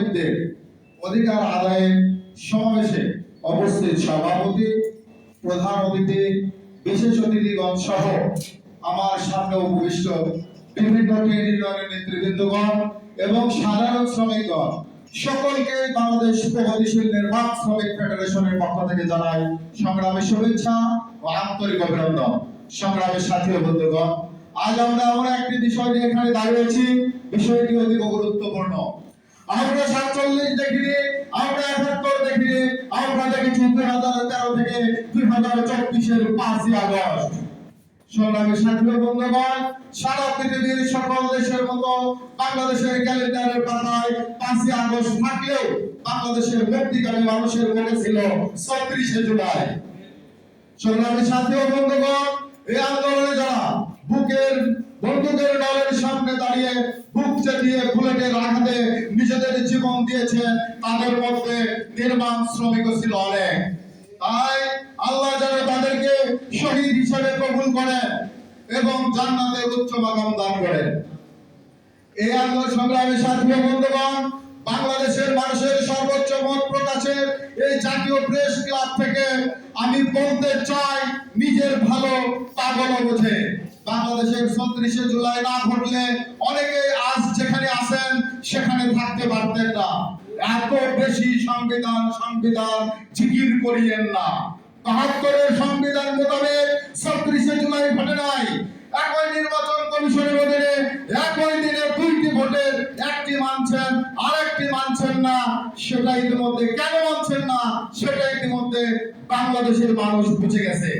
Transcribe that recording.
শ্রমিকদের অধিকার আদায়ে সমাবেশে উপস্থিত সভাপতি, প্রধান অতিথি, বিশেষ অতিথিগণ সহ আমার সামনে উপবিষ্ট বিভিন্ন ট্রেড ইউনিয়নের নেতৃবৃন্দগণ এবং সাধারণ শ্রমিকগণ সকলকে বাংলাদেশ প্রগতিশীল নির্মাণ শ্রমিক ফেডারেশনের পক্ষ থেকে জানাই সংগ্রামী শুভেচ্ছা ও আন্তরিক অভিনন্দন। সংগ্রামের সাথী ও বন্ধুগণ, আজ আমরা এমন একটি বিষয় নিয়ে এখানে দাঁড়িয়েছি, বিষয়টি অধিক গুরুত্বপূর্ণ। আমরা 47 দেখিনি, আমরা 71 দেখিনি, আমরা দেখেছি 2013 থেকে 2024-এর 5ই আগস্ট। সংগ্রামী সাথী ও বন্ধুগণ, সারা পৃথিবীর সকল দেশের মতো বাংলাদেশের ক্যালেন্ডারের পাতায় 5ই আগস্ট থাকলেও বাংলাদেশের মুক্তিকামী মানুষের মনে ছিল 36শে জুলাই। সংগ্রামী সাথী ও বন্ধুগণ, এই আন্দোলনে যারা বন্দুকের নলের সামনে দাঁড়িয়ে বুক চেতিয়ে বুলেটের আঘাতে নিজেদের জীবন দিয়েছেন, তাদের মধ্যে নির্মাণ শ্রমিকও ছিল অনেক। তাই আল্লাহ যেন তাদেরকে শহীদ হিসেবে কবুল করেন এবং জান্নাতের উচ্চ মাকাম দান করেন। এই আন্দোলন সংগ্রামী সাথী ও বন্ধুগণ, বাংলাদেশের মানুষের সর্বোচ্চ মত প্রকাশের এই জাতীয় প্রেস ক্লাব থেকে আমি বলতে চাই, নিজের ভালো পাগল বোঝে। বাংলাদেশের 36শে জুলাই না ঘটলে অনেকে আজ যেখানে আছেন সেখানে থাকতে পারতেন না। এত বেশি সংবিধান জিকির করিয়েন না। ৭২-এর সংবিধান মোতাবেক 36শে জুলাই ঘটে নাই। একই নির্বাচন কমিশনের অধীনে একই দিনে 2টি ভোটের একটি মানছেন, আরেকটি মানছেন না। সেটা ইতিমধ্যে কেন মানছেন না সেটা ইতিমধ্যে বাংলাদেশের মানুষ বুঝে গেছে।